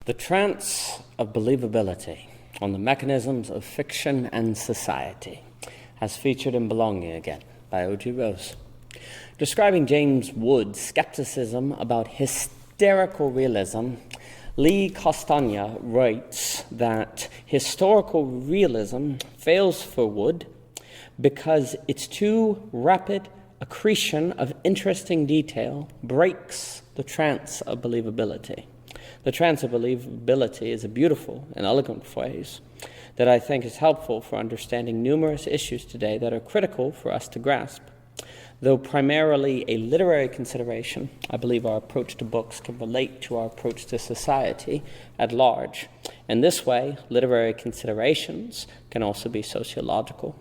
The Trance of Believability on the Mechanisms of Fiction and Society has featured in Belonging Again by O.G. Rose. Describing James Wood's skepticism about hysterical realism, Lee Konstantinou writes that historical realism fails for Wood because its too rapid accretion of interesting detail breaks the trance of believability. The trance of believability is a beautiful and eloquent phrase that I think is helpful for understanding numerous issues today that are critical for us to grasp. Though primarily a literary consideration, I believe our approach to books can relate to our approach to society at large. In this way, literary considerations can also be sociological.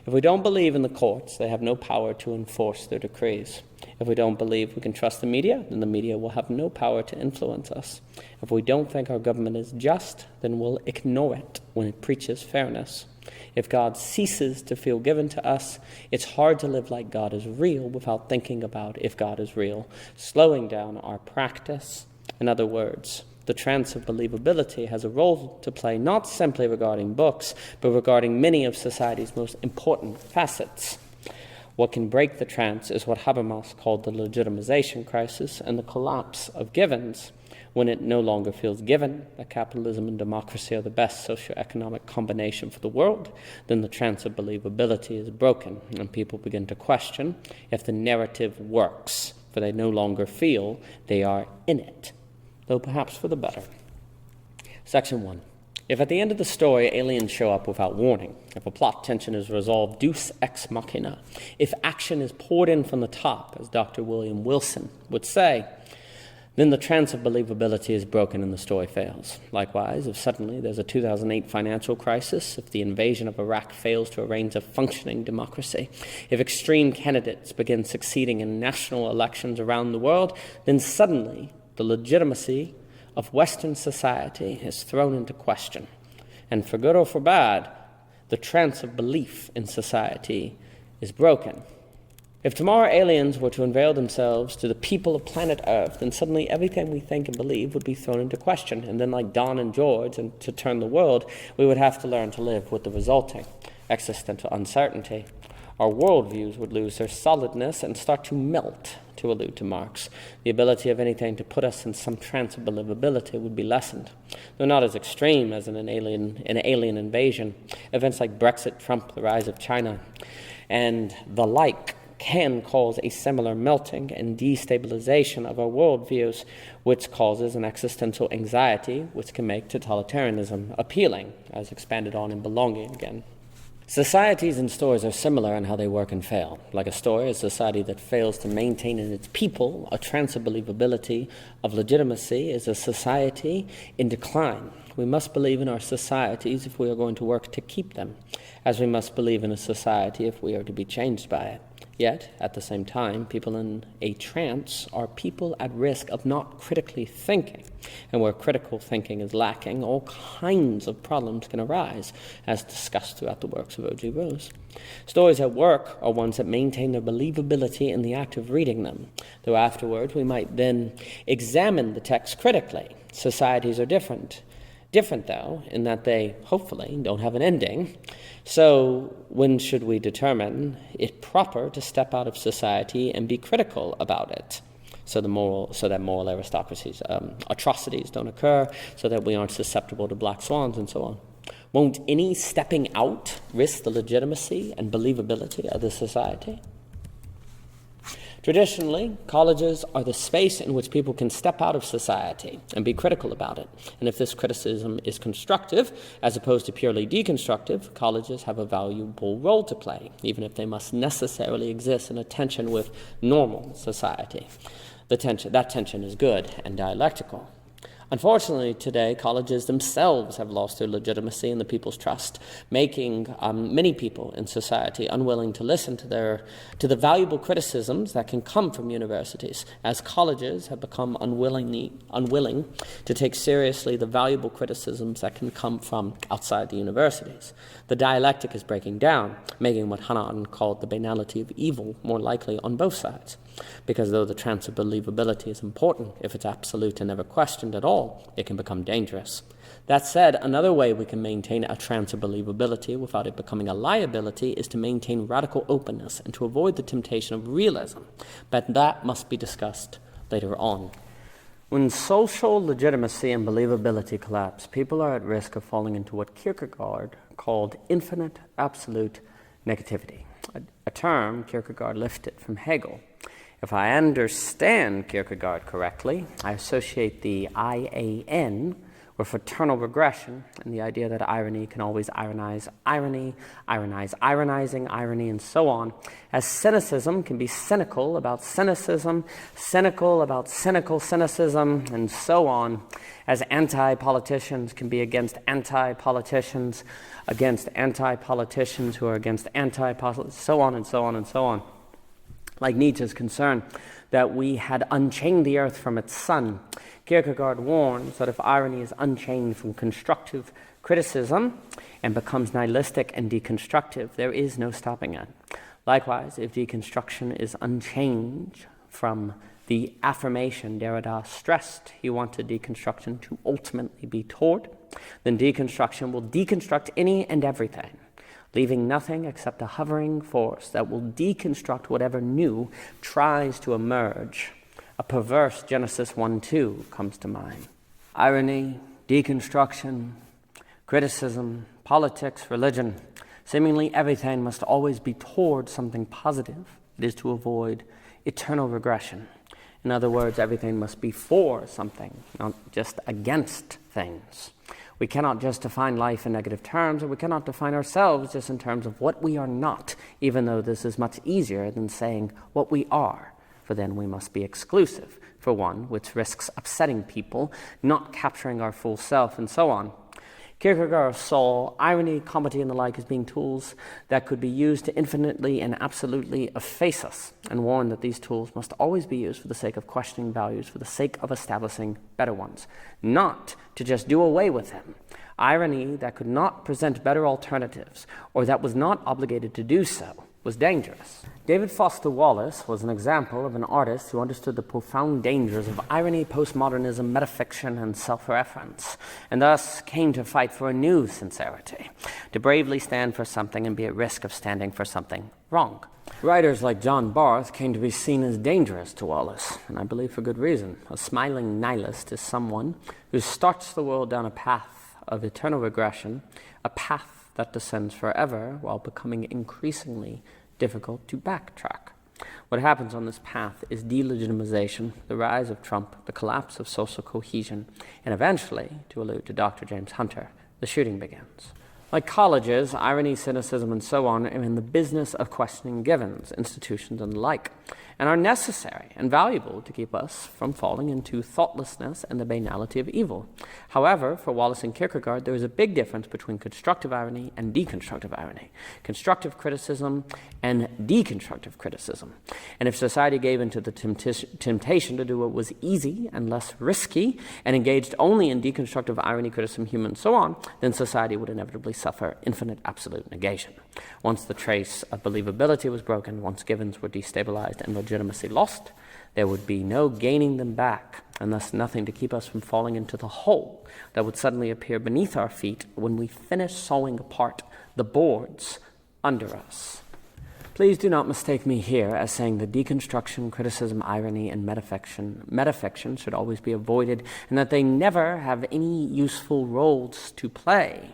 If we don't believe in the courts, they have no power to enforce their decrees. If we don't believe we can trust the media, then the media will have no power to influence us. If we don't think our government is just, then we'll ignore it when it preaches fairness. If God ceases to feel given to us, it's hard to live like God is real without thinking about if God is real, slowing down our practice. In other words, the trance of believability has a role to play not simply regarding books, but regarding many of society's most important facets. What can break the trance is what Habermas called the legitimation crisis and the collapse of givens. When it no longer feels given that capitalism and democracy are the best socioeconomic combination for the world, then the trance of believability is broken, and people begin to question if the narrative works, for they no longer feel they are in it, though perhaps for the better. Section 1. If at the end of the story aliens show up without warning, if a plot tension is resolved deus ex machina, if action is poured in from the top, as Dr. William Wilson would say, then the trance of believability is broken and the story fails. Likewise, if suddenly there's a 2008 financial crisis, if the invasion of Iraq fails to arrange a functioning democracy, if extreme candidates begin succeeding in national elections around the world, then suddenly the legitimacy of Western society is thrown into question. And for good or for bad, the trance of belief in society is broken. If tomorrow aliens were to unveil themselves to the people of planet Earth, then suddenly everything we think and believe would be thrown into question. And then like Don and George, and to turn the world, we would have to learn to live with the resulting existential uncertainty. Our worldviews would lose their solidness and start to melt, to allude to Marx. The ability of anything to put us in some trance of believability would be lessened. Though not as extreme as an alien invasion, events like Brexit, Trump, the rise of China, and the like can cause a similar melting and destabilization of our worldviews, which causes an existential anxiety which can make totalitarianism appealing, as expanded on in Belonging Again. Societies and stories are similar in how they work and fail. Like a story, a society that fails to maintain in its people a trance of believability, of legitimacy, is a society in decline. We must believe in our societies if we are going to work to keep them, as we must believe in a society if we are to be changed by it. Yet, at the same time, people in a trance are people at risk of not critically thinking. And where critical thinking is lacking, all kinds of problems can arise, as discussed throughout the works of O.G. Rose. Stories at work are ones that maintain their believability in the act of reading them, though afterwards we might then examine the text critically. Societies are different, though, in that they, hopefully, don't have an ending. So when should we determine it proper to step out of society and be critical about it? So that moral aristocracies, atrocities don't occur, so that we aren't susceptible to black swans and so on. Won't any stepping out risk the legitimacy and believability of the society? Traditionally, colleges are the space in which people can step out of society and be critical about it. And if this criticism is constructive, as opposed to purely deconstructive, colleges have a valuable role to play, even if they must necessarily exist in a tension with normal society. That tension is good and dialectical. Unfortunately, today, colleges themselves have lost their legitimacy and the people's trust, making many people in society unwilling to listen to the valuable criticisms that can come from universities, as colleges have become unwilling to take seriously the valuable criticisms that can come from outside the universities. The dialectic is breaking down, making what Hannah Arendt called the banality of evil more likely on both sides. Because though the trance of believability is important if it's absolute and never questioned at all, all, it can become dangerous. That said, another way we can maintain a trance of believability without it becoming a liability is to maintain radical openness and to avoid the temptation of realism. But that must be discussed later on. When social legitimacy and believability collapse, people are at risk of falling into what Kierkegaard called infinite absolute negativity, a term Kierkegaard lifted from Hegel. If I understand Kierkegaard correctly, I associate the IAN with eternal regression and the idea that irony can always ironize irony, ironize ironizing irony, and so on, as cynicism can be cynical about cynicism, cynical about cynical cynicism, and so on, as anti-politicians can be against anti-politicians who are against anti-politicians, so on and so on and so on. Like Nietzsche's concern that we had unchained the earth from its sun, Kierkegaard warns that if irony is unchained from constructive criticism and becomes nihilistic and deconstructive, there is no stopping it. Likewise, if deconstruction is unchanged from the affirmation Derrida stressed he wanted deconstruction to ultimately be toward, then deconstruction will deconstruct any and everything, leaving nothing except a hovering force that will deconstruct whatever new tries to emerge. A perverse Genesis 1:2 comes to mind. Irony, deconstruction, criticism, politics, religion, seemingly everything must always be toward something positive. It is to avoid eternal regression. In other words, everything must be for something, not just against things. We cannot just define life in negative terms, and we cannot define ourselves just in terms of what we are not, even though this is much easier than saying what we are, for then we must be exclusive, for one, which risks upsetting people, not capturing our full self, and so on. Kierkegaard saw irony, comedy, and the like as being tools that could be used to infinitely and absolutely efface us, and warned that these tools must always be used for the sake of questioning values, for the sake of establishing better ones, not to just do away with them. Irony that could not present better alternatives, or that was not obligated to do so, was dangerous. David Foster Wallace was an example of an artist who understood the profound dangers of irony, postmodernism, metafiction, and self-reference, and thus came to fight for a new sincerity, to bravely stand for something and be at risk of standing for something wrong. Writers like John Barth came to be seen as dangerous to Wallace, and I believe for good reason. A smiling nihilist is someone who starts the world down a path of eternal regression, a path that descends forever while becoming increasingly difficult to backtrack. What happens on this path is delegitimization, the rise of Trump, the collapse of social cohesion, and eventually, to allude to Dr. James Hunter, the shooting begins. Like colleges, irony, cynicism, and so on are in the business of questioning givens, institutions, and the like, and are necessary and valuable to keep us from falling into thoughtlessness and the banality of evil. However, for Wallace and Kierkegaard, there is a big difference between constructive irony and deconstructive irony, constructive criticism and deconstructive criticism. And if society gave into the temptation to do what was easy and less risky, and engaged only in deconstructive irony, criticism, humor, and so on, then society would inevitably suffer infinite absolute negation. Once the trace of believability was broken, once givens were destabilized and legitimacy lost, there would be no gaining them back, and thus nothing to keep us from falling into the hole that would suddenly appear beneath our feet when we finish sawing apart the boards under us. Please do not mistake me here as saying that deconstruction, criticism, irony, and metafiction should always be avoided, and that they never have any useful roles to play.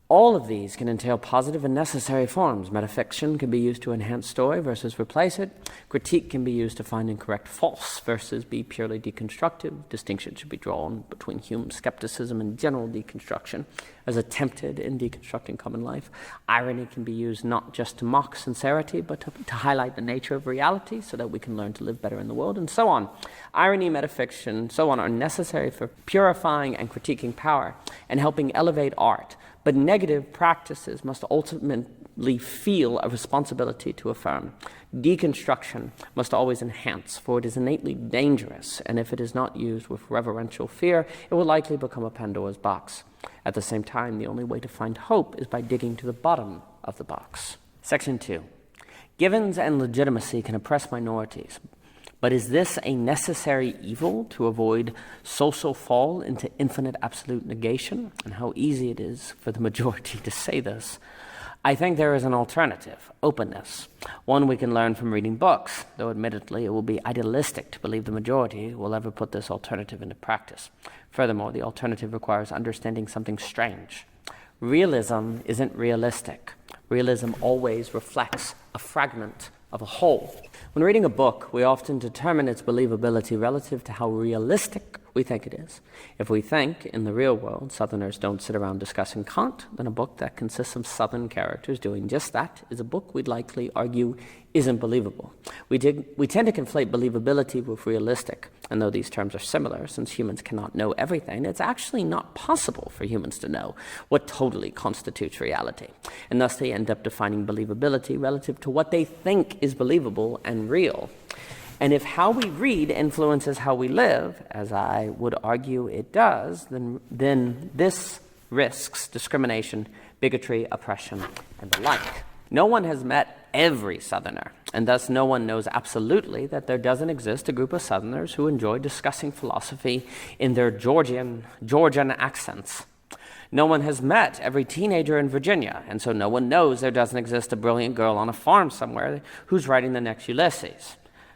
All of these can entail positive and necessary forms. Metafiction can be used to enhance story versus replace it. Critique can be used to find incorrect false versus be purely deconstructive. Distinction should be drawn between Hume's skepticism and general deconstruction as attempted in deconstructing common life. Irony can be used not just to mock sincerity, but to highlight the nature of reality so that we can learn to live better in the world, and so on. Irony, metafiction, so on are necessary for purifying and critiquing power and helping elevate art. But negative practices must ultimately feel a responsibility to affirm. Deconstruction must always enhance, for it is innately dangerous, and if it is not used with reverential fear, it will likely become a Pandora's box. At the same time, the only way to find hope is by digging to the bottom of the box. Section 2. Givens and legitimacy can oppress minorities, But is this a necessary evil to avoid social fall into infinite absolute negation? And how easy it is for the majority to say this. I think there is an alternative, openness, one we can learn from reading books, though admittedly it will be idealistic to believe the majority will ever put this alternative into practice. Furthermore, the alternative requires understanding something strange. Realism isn't realistic. Realism always reflects a fragment of a whole. When reading a book, we often determine its believability relative to how realistic we think it is. If we think, in the real world, Southerners don't sit around discussing Kant, then a book that consists of Southern characters doing just that is a book we'd likely argue isn't believable. We tend to conflate believability with realistic, and though these terms are similar, since humans cannot know everything, it's actually not possible for humans to know what totally constitutes reality, and thus they end up defining believability relative to what they think is believable and real. And if how we read influences how we live, as I would argue it does, then this risks discrimination, bigotry, oppression, and the like. No one has met every Southerner, and thus no one knows absolutely that there doesn't exist a group of Southerners who enjoy discussing philosophy in their Georgian accents. No one has met every teenager in Virginia, and so no one knows there doesn't exist a brilliant girl on a farm somewhere who's writing the next Ulysses.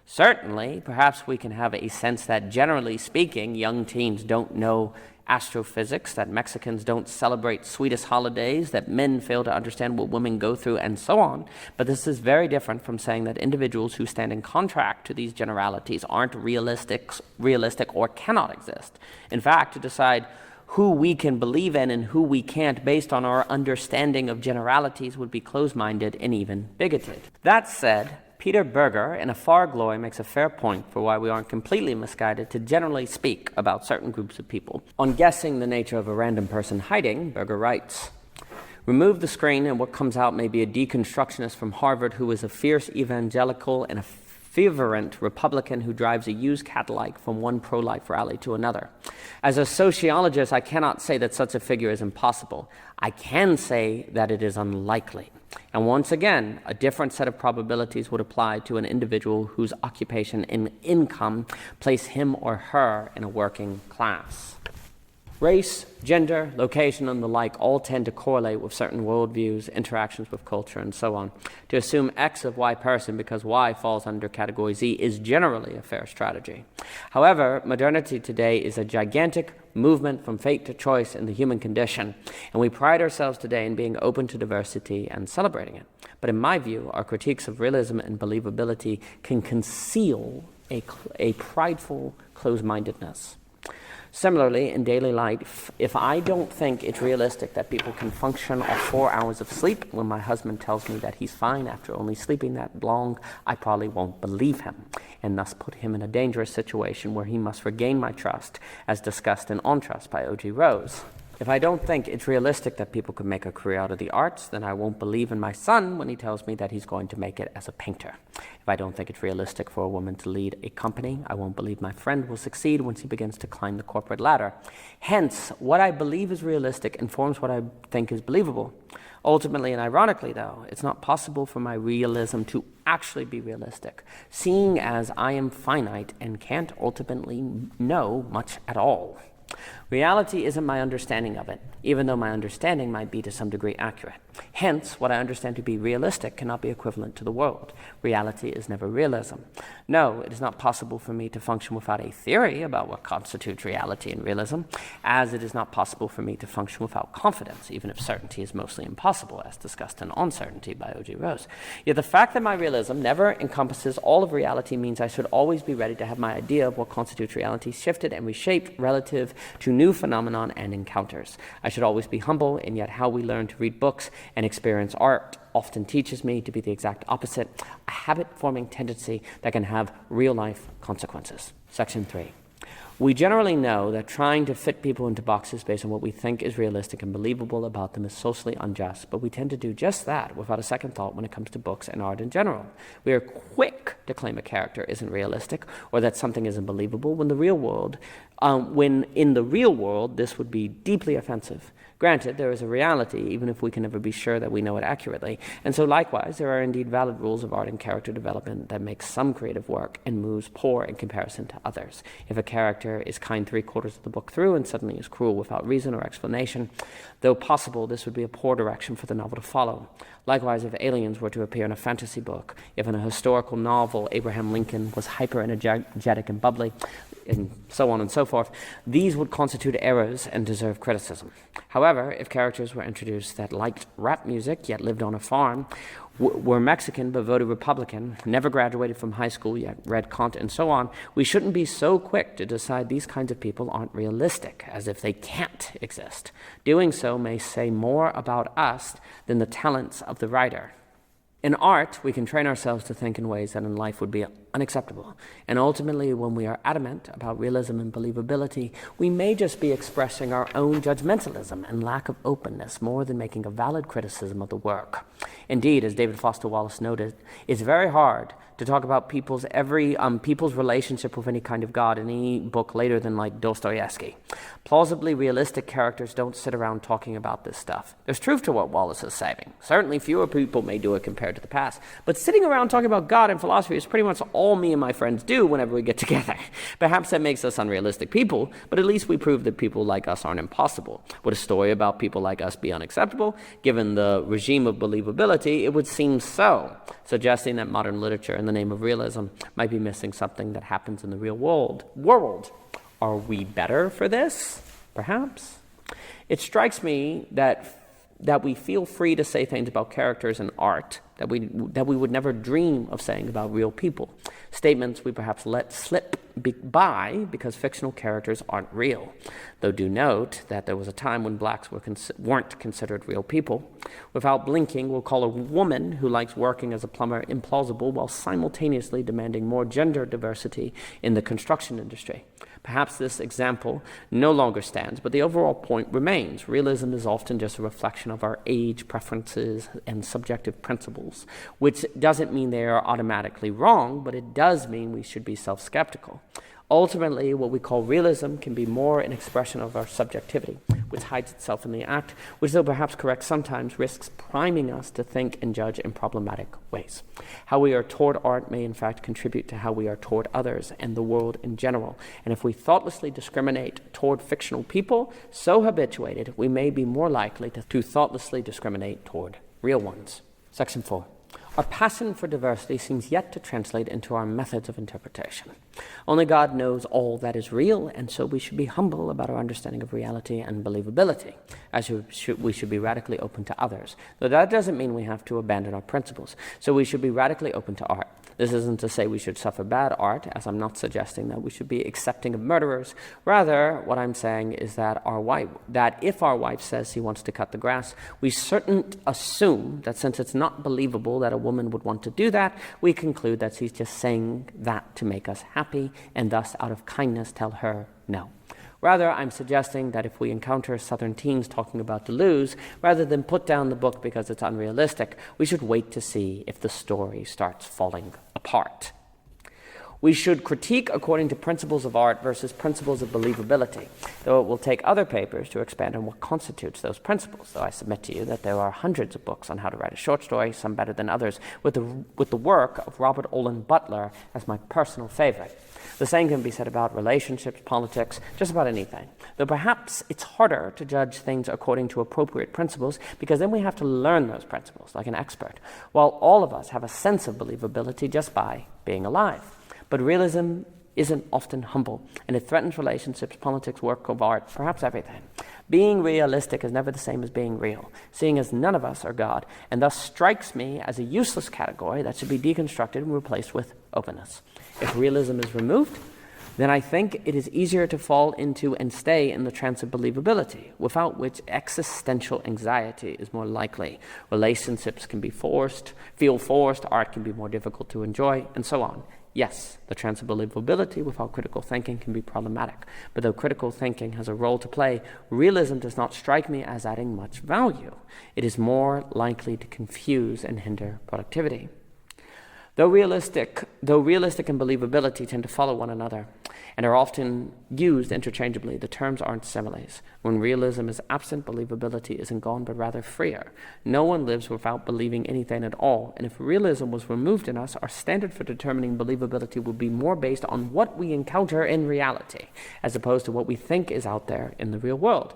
Certainly, perhaps we can have a sense that, generally speaking, young teens don't know astrophysics, that Mexicans don't celebrate sweetest holidays, that men fail to understand what women go through, and so on. But this is very different from saying that individuals who stand in contract to these generalities aren't realistic or cannot exist. In fact, to decide who we can believe in and who we can't based on our understanding of generalities would be closed-minded and even bigoted. That said, Peter Berger, in A Far Glory, makes a fair point for why we aren't completely misguided to generally speak about certain groups of people. On guessing the nature of a random person hiding, Berger writes, "Remove the screen and what comes out may be a deconstructionist from Harvard who is a fierce evangelical and a fervent Republican who drives a used Cadillac from one pro-life rally to another. As a sociologist, I cannot say that such a figure is impossible. I can say that it is unlikely. And once again, a different set of probabilities would apply to an individual whose occupation and income place him or her in a working class. Race, gender, location, and the like all tend to correlate with certain worldviews, interactions with culture, and so on. To assume X of Y person because Y falls under category Z is generally a fair strategy. However, modernity today is a gigantic movement from fate to choice in the human condition, and we pride ourselves today in being open to diversity and celebrating it. But in my view, our critiques of realism and believability can conceal a prideful closed-mindedness. Similarly, in daily life, if I don't think it's realistic that people can function off 4 hours of sleep when my husband tells me that he's fine after only sleeping that long, I probably won't believe him, and thus put him in a dangerous situation where he must regain my trust, as discussed in On Trust by O.G. Rose. If I don't think it's realistic that people could make a career out of the arts, then I won't believe in my son when he tells me that he's going to make it as a painter. If I don't think it's realistic for a woman to lead a company, I won't believe my friend will succeed once he begins to climb the corporate ladder. Hence, what I believe is realistic informs what I think is believable. Ultimately and ironically, though, it's not possible for my realism to actually be realistic, seeing as I am finite and can't ultimately know much at all. Reality isn't my understanding of it, even though my understanding might be to some degree accurate. Hence, what I understand to be realistic cannot be equivalent to the world. Reality is never realism. No, it is not possible for me to function without a theory about what constitutes reality and realism, as it is not possible for me to function without confidence, even if certainty is mostly impossible, as discussed in Uncertainty by O.G. Rose. Yet the fact that my realism never encompasses all of reality means I should always be ready to have my idea of what constitutes reality shifted and reshaped relative to new phenomenon and encounters. I should always be humble, and yet how we learn to read books and experience art often teaches me to be the exact opposite, a habit-forming tendency that can have real-life consequences. Section 3. We generally know that trying to fit people into boxes based on what we think is realistic and believable about them is socially unjust, but we tend to do just that without a second thought when it comes to books and art in general. We are quick to claim a character isn't realistic or that something isn't believable when in the real world this would be deeply offensive. Granted, there is a reality, even if we can never be sure that we know it accurately. And so likewise, there are indeed valid rules of art and character development that make some creative work and moves poor in comparison to others. If a character is kind 3/4 of the book through and suddenly is cruel without reason or explanation, though possible, this would be a poor direction for the novel to follow. Likewise, if aliens were to appear in a fantasy book, if in a historical novel Abraham Lincoln was hyper-energetic and bubbly, and so on and so forth, these would constitute errors and deserve criticism. However, if characters were introduced that liked rap music yet lived on a farm, were Mexican but voted Republican, never graduated from high school yet read Kant and so on, we shouldn't be so quick to decide these kinds of people aren't realistic, as if they can't exist. Doing so may say more about us than the talents of the writer. In art, we can train ourselves to think in ways that in life would be unacceptable. And ultimately, when we are adamant about realism and believability, we may just be expressing our own judgmentalism and lack of openness more than making a valid criticism of the work. Indeed, as David Foster Wallace noted, it's very hard to talk about people's relationship with any kind of God in any book later than like Dostoevsky. Plausibly realistic characters don't sit around talking about this stuff. There's truth to what Wallace is saying. Certainly fewer people may do it compared to the past, but sitting around talking about God and philosophy is pretty much all me and my friends do whenever we get together. Perhaps that makes us unrealistic people, but at least we prove that people like us aren't impossible. Would a story about people like us be unacceptable? Given the regime of believability, it would seem so, suggesting that modern literature in the name of realism might be missing something that happens in the real world. Are we better for this? Perhaps. It strikes me that we feel free to say things about characters in art that we would never dream of saying about real people. Statements we perhaps let slip by because fictional characters aren't real. Though do note that there was a time when blacks weren't considered real people. Without blinking, we'll call a woman who likes working as a plumber implausible while simultaneously demanding more gender diversity in the construction industry. Perhaps this example no longer stands, but the overall point remains. Realism is often just a reflection of our age, preferences, and subjective principles, which doesn't mean they are automatically wrong, but it does mean we should be self-skeptical. Ultimately, what we call realism can be more an expression of our subjectivity, which hides itself in the act, which, though perhaps correct sometimes, risks priming us to think and judge in problematic ways. How we are toward art may in fact contribute to how we are toward others and the world in general. And if we thoughtlessly discriminate toward fictional people, so habituated, we may be more likely to thoughtlessly discriminate toward real ones. Section 4. Our passion for diversity seems yet to translate into our methods of interpretation. Only God knows all that is real, and so we should be humble about our understanding of reality and believability, as we should be radically open to others. Though that doesn't mean we have to abandon our principles, so we should be radically open to art. This isn't to say we should suffer bad art, as I'm not suggesting that we should be accepting of murderers. Rather, what I'm saying is that if our wife says he wants to cut the grass, we certainly assume that since it's not believable that a woman would want to do that, we conclude that she's just saying that to make us happy, and thus, out of kindness, tell her no. Rather, I'm suggesting that if we encounter Southern teens talking about Deleuze, rather than put down the book because it's unrealistic, we should wait to see if the story starts falling apart. We should critique according to principles of art versus principles of believability, though it will take other papers to expand on what constitutes those principles, though I submit to you that there are hundreds of books on how to write a short story, some better than others, with the work of Robert Olen Butler as my personal favorite. The same can be said about relationships, politics, just about anything. Though perhaps it's harder to judge things according to appropriate principles because then we have to learn those principles like an expert, while all of us have a sense of believability just by being alive. But realism isn't often humble, and it threatens relationships, politics, work of art, perhaps everything. Being realistic is never the same as being real, seeing as none of us are God, and thus strikes me as a useless category that should be deconstructed and replaced with openness. If realism is removed, then I think it is easier to fall into and stay in the trance of believability, without which existential anxiety is more likely. Relationships can feel forced, art can be more difficult to enjoy, and so on. Yes, the trance of believability without critical thinking can be problematic, but though critical thinking has a role to play, realism does not strike me as adding much value. It is more likely to confuse and hinder productivity. Though realistic and believability tend to follow one another and are often used interchangeably, the terms aren't similes. When realism is absent, believability isn't gone, but rather freer. No one lives without believing anything at all, and if realism was removed in us, our standard for determining believability would be more based on what we encounter in reality, as opposed to what we think is out there in the real world.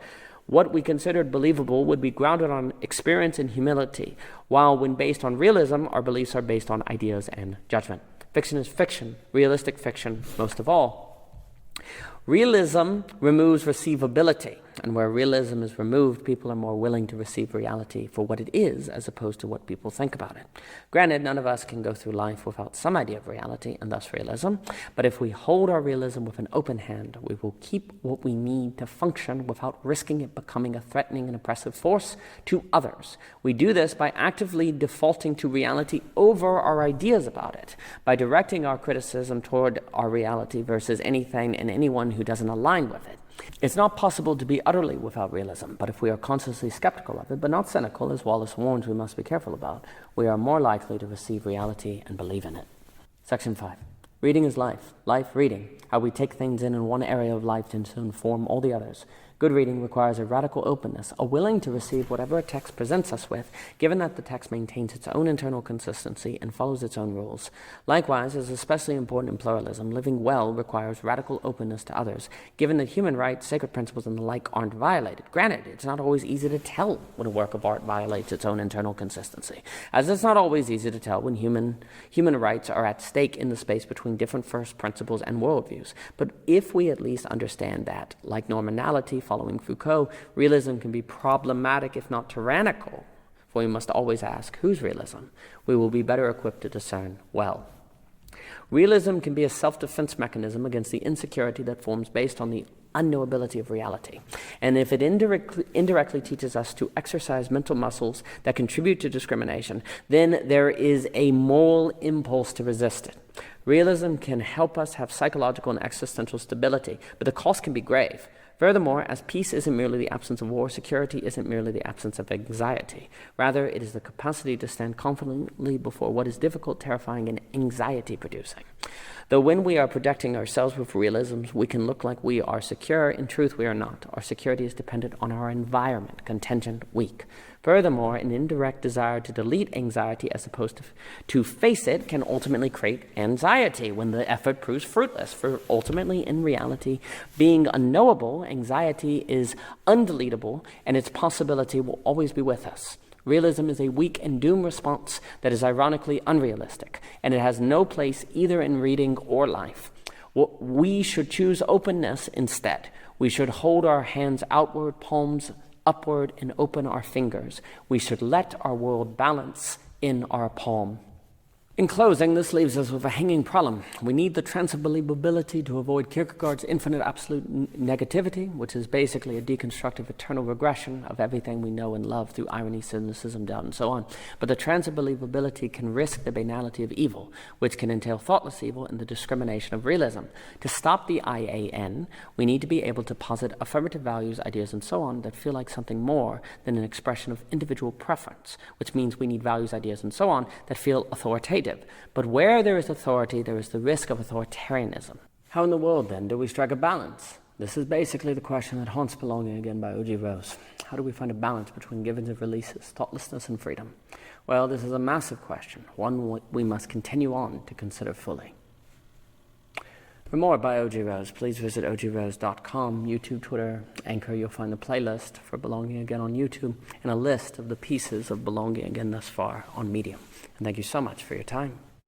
What we considered believable would be grounded on experience and humility, while when based on realism, our beliefs are based on ideas and judgment. Fiction is fiction, realistic fiction most of all. Realism removes receivability, and where realism is removed, people are more willing to receive reality for what it is as opposed to what people think about it. Granted, none of us can go through life without some idea of reality, and thus realism, but if we hold our realism with an open hand, we will keep what we need to function without risking it becoming a threatening and oppressive force to others. We do this by actively defaulting to reality over our ideas about it, by directing our criticism toward our reality versus anything and anyone who doesn't align with it. It's not possible to be utterly without realism, but if we are consciously skeptical of it, but not cynical, as Wallace warns we must be careful about, we are more likely to receive reality and believe in it. Section 5. Reading is life. Life reading. How we take things in one area of life to inform all the others. Good reading requires a radical openness, a willing to receive whatever a text presents us with, given that the text maintains its own internal consistency and follows its own rules. Likewise, as especially important in pluralism, living well requires radical openness to others, given that human rights, sacred principles, and the like aren't violated. Granted, it's not always easy to tell when a work of art violates its own internal consistency, as it's not always easy to tell when human rights are at stake in the space between different first principles and worldviews. But if we at least understand that, like nominality, following Foucault, realism can be problematic if not tyrannical, for we must always ask, whose realism? We will be better equipped to discern well. Realism can be a self-defense mechanism against the insecurity that forms based on the unknowability of reality. And if it indirectly teaches us to exercise mental muscles that contribute to discrimination, then there is a moral impulse to resist it. Realism can help us have psychological and existential stability, but the cost can be grave. Furthermore, as peace isn't merely the absence of war, security isn't merely the absence of anxiety. Rather, it is the capacity to stand confidently before what is difficult, terrifying, and anxiety-producing. Though when we are protecting ourselves with realisms, we can look like we are secure, in truth we are not. Our security is dependent on our environment, contingent, weak. Furthermore, an indirect desire to delete anxiety as opposed to face it can ultimately create anxiety when the effort proves fruitless. For ultimately, in reality, being unknowable, anxiety is undeletable, and its possibility will always be with us. Realism is a weak and doomed response that is ironically unrealistic, and it has no place either in reading or life. We should choose openness instead. We should hold our hands outward, palms upward, and open our fingers. We should let our world balance in our palm. In closing, this leaves us with a hanging problem. We need the trance of believability to avoid Kierkegaard's infinite absolute negativity, which is basically a deconstructive eternal regression of everything we know and love through irony, cynicism, doubt, and so on. But the trance of believability can risk the banality of evil, which can entail thoughtless evil and the discrimination of realism. To stop the IAN, we need to be able to posit affirmative values, ideas, and so on that feel like something more than an expression of individual preference, which means we need values, ideas, and so on that feel authoritative. But where there is authority, there is the risk of authoritarianism. How in the world, then, do we strike a balance? This is basically the question that haunts Belonging Again by O.G. Rose. How do we find a balance between givens and releases, thoughtlessness and freedom? Well, this is a massive question, one we must continue on to consider fully. For more by O.G. Rose, please visit ogrose.com, YouTube, Twitter, Anchor. You'll find the playlist for Belonging Again on YouTube and a list of the pieces of Belonging Again thus far on Medium. And thank you so much for your time.